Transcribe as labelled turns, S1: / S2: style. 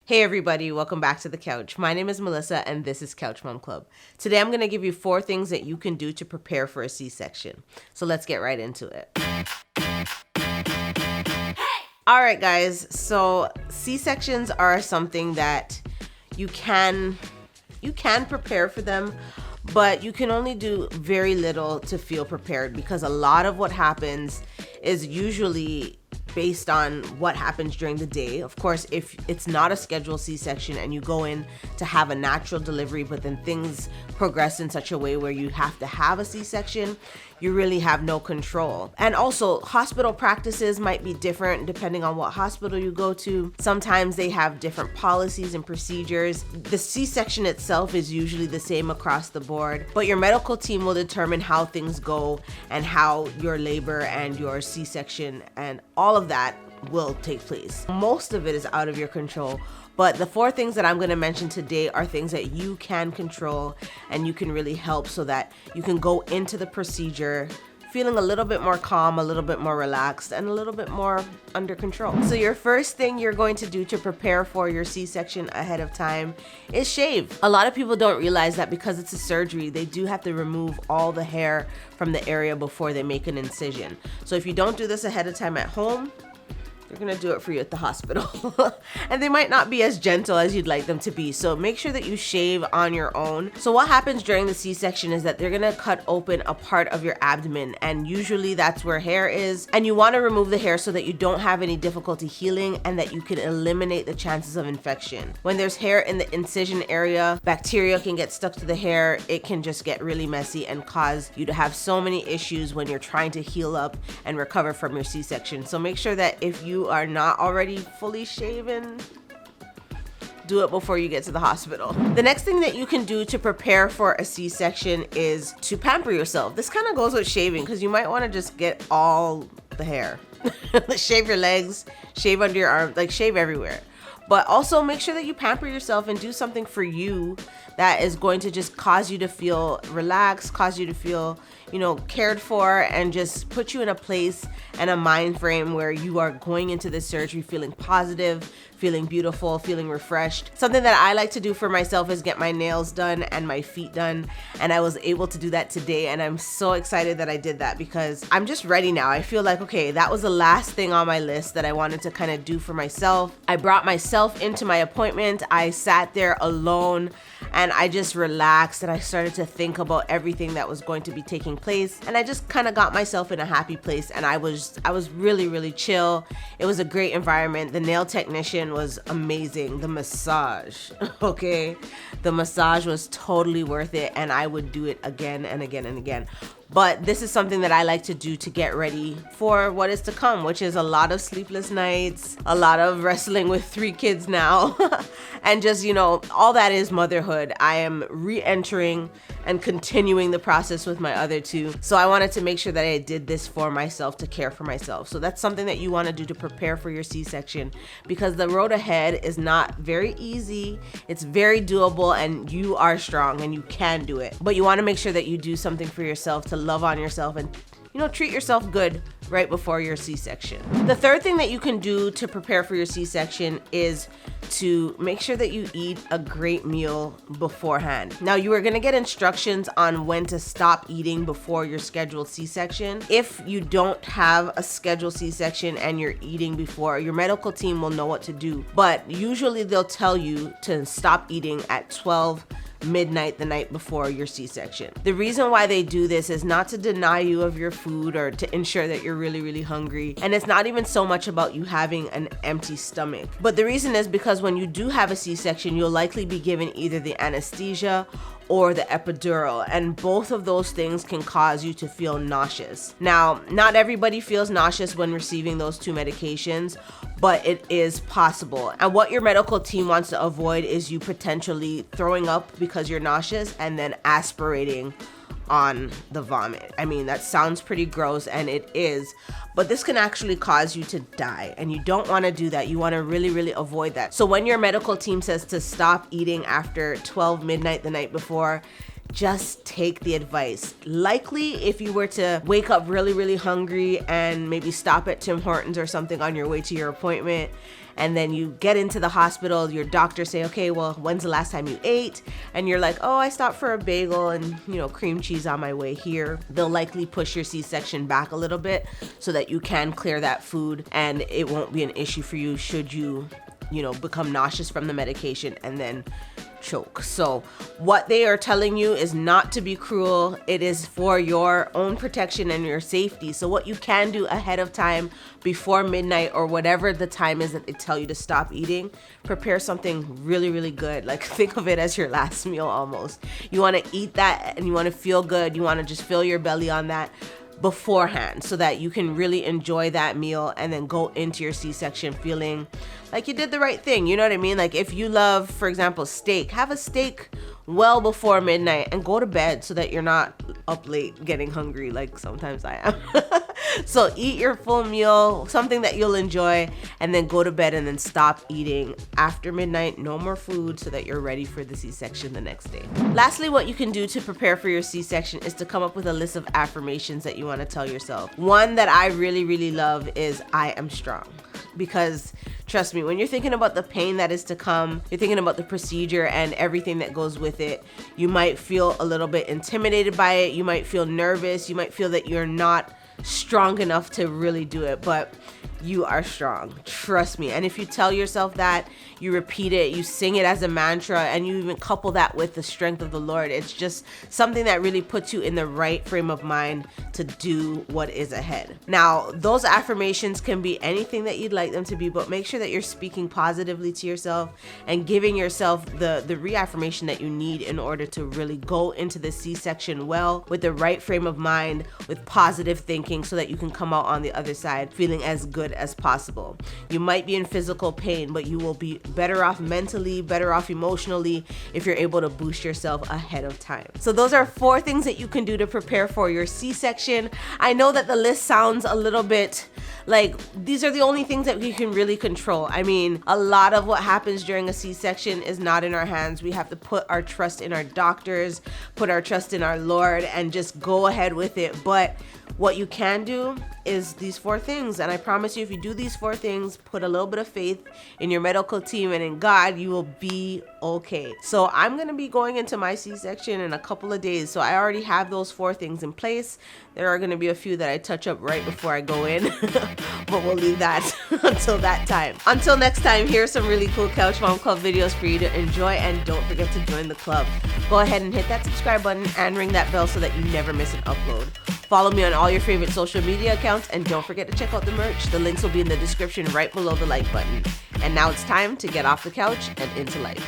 S1: Hey everybody, welcome back to the couch. My name is Melissa and this is Couch Mom Club. Today I'm going to give you 4 things that you can do to prepare for a C-section. So let's get right into it. All right guys, so C-sections are something that you can prepare for them, but you can only do very little to feel prepared because a lot of what happens is usually based on what happens during the day. Of course, if it's not a scheduled C-section and you go in to have a natural delivery, but then things progress in such a way where you have to have a C-section, you really have no control. And also, hospital practices might be different depending on what hospital you go to. Sometimes they have different policies and procedures. The C-section itself is usually the same across the board, but your medical team will determine how things go and how your labor and your C-section and all of that will take place. Most of it is out of your control, but the 4 things that I'm going to mention today are things that you can control and you can really help so that you can go into the procedure feeling a little bit more calm, a little bit more relaxed, and a little bit more under control. So your first thing you're going to do to prepare for your C-section ahead of time is shave. A lot of people don't realize that because it's a surgery, they do have to remove all the hair from the area before they make an incision. So if you don't do this ahead of time at home, they're gonna do it for you at the hospital. And they might not be as gentle as you'd like them to be. So make sure that you shave on your own. So what happens during the C-section is that they're gonna cut open a part of your abdomen, and usually that's where hair is. And you wanna remove the hair so that you don't have any difficulty healing and that you can eliminate the chances of infection. When there's hair in the incision area, bacteria can get stuck to the hair. It can just get really messy and cause you to have so many issues when you're trying to heal up and recover from your C-section. So make sure that if you are not already fully shaven, do it before you get to the hospital. The next thing that you can do to prepare for a C-section is to pamper yourself. This kind of goes with shaving because you might want to just get all the hair. Shave your legs, shave under your arms, like shave everywhere. But also make sure that you pamper yourself and do something for you that is going to just cause you to feel relaxed, cause you to feel, cared for, and just put you in a place and a mind frame where you are going into this surgery feeling positive, feeling beautiful, feeling refreshed. Something that I like to do for myself is get my nails done and my feet done. And I was able to do that today. And I'm so excited that I did that because I'm just ready now. I feel like, okay, that was the last thing on my list that I wanted to kind of do for myself. I brought myself into my appointment. I sat there alone and I just relaxed and I started to think about everything that was going to be taking place. And I just kind of got myself in a happy place, and I was really, really chill. It was a great environment. The nail technician was amazing. The massage, okay? The massage was totally worth it, and I would do it again and again and again. But this is something that I like to do to get ready for what is to come, which is a lot of sleepless nights, a lot of wrestling with 3 kids now, and just, all that is motherhood. I am re-entering and continuing the process with my other 2. So I wanted to make sure that I did this for myself, to care for myself. So that's something that you want to do to prepare for your C-section, because the road ahead is not very easy. It's very doable, and you are strong and you can do it. But you want to make sure that you do something for yourself to love on yourself and treat yourself good right before your C-section. The third thing that you can do to prepare for your C-section is to make sure that you eat a great meal beforehand. Now, you are gonna get instructions on when to stop eating before your scheduled C-section. If you don't have a scheduled C-section and you're eating before, your medical team will know what to do. But usually they'll tell you to stop eating at 12 midnight the night before your C-section. The reason why they do this is not to deny you of your food or to ensure that you're really, really hungry. And it's not even so much about you having an empty stomach. But the reason is because when you do have a C-section, you'll likely be given either the anesthesia or the epidural, and both of those things can cause you to feel nauseous. Now, not everybody feels nauseous when receiving those 2 medications, but it is possible. And what your medical team wants to avoid is you potentially throwing up because you're nauseous and then aspirating on the vomit. I mean, that sounds pretty gross, and it is, but this can actually cause you to die, and you don't want to do that. You want to really, really avoid that. So when your medical team says to stop eating after 12 midnight the night before, just take the advice. Likely, if you were to wake up really, really hungry and maybe stop at Tim Hortons or something on your way to your appointment, and then you get into the hospital, your doctor say, okay, well, when's the last time you ate? And you're like, oh, I stopped for a bagel and, cream cheese on my way here. They'll likely push your C-section back a little bit so that you can clear that food and it won't be an issue for you should you, become nauseous from the medication and then choke. So what they are telling you is not to be cruel. It is for your own protection and your safety. So what you can do ahead of time, before midnight or whatever the time is that they tell you to stop eating, prepare something really, really good. Like, think of it as your last meal almost. You want to eat that and you want to feel good. You want to just fill your belly on that beforehand so that you can really enjoy that meal and then go into your C-section feeling like you did the right thing. You know what I mean? Like, if you love, for example, steak, have a steak well before midnight and go to bed so that you're not up late getting hungry like sometimes I am. So eat your full meal, something that you'll enjoy, and then go to bed and then stop eating after midnight. No more food so that you're ready for the C-section the next day. Lastly, what you can do to prepare for your C-section is to come up with a list of affirmations that you want to tell yourself. One that I really, really love is I am strong. Because trust me, when you're thinking about the pain that is to come, you're thinking about the procedure and everything that goes with it, you might feel a little bit intimidated by it. You might feel nervous. You might feel that you're not strong enough to really do it, but you are strong. Trust me. And if you tell yourself that, you repeat it, you sing it as a mantra, and you even couple that with the strength of the Lord, it's just something that really puts you in the right frame of mind to do what is ahead. Now, those affirmations can be anything that you'd like them to be, but make sure that you're speaking positively to yourself and giving yourself the reaffirmation that you need in order to really go into the C-section well, with the right frame of mind, with positive thinking, so that you can come out on the other side feeling as good as possible. You might be in physical pain, but you will be better off mentally, better off emotionally if you're able to boost yourself ahead of time. So those are 4 things that you can do to prepare for your C-section. I know that the list sounds a little bit like these are the only things that we can really control. I mean, a lot of what happens during a C-section is not in our hands. We have to put our trust in our doctors, put our trust in our Lord, and just go ahead with it. But what you can do is these 4 things. And I promise you, if you do these 4 things, put a little bit of faith in your medical team and in God, you will be okay. So I'm going to be going into my C-section in a couple of days. So I already have those 4 things in place. There are going to be a few that I touch up right before I go in, but we'll leave that until that time. Until next time, here's some really cool Couch Mom Club videos for you to enjoy, and don't forget to join the club. Go ahead and hit that subscribe button and ring that bell so that you never miss an upload. Follow me on all your favorite social media accounts, and don't forget to check out the merch. The links will be in the description right below the like button. And now it's time to get off the couch and into life.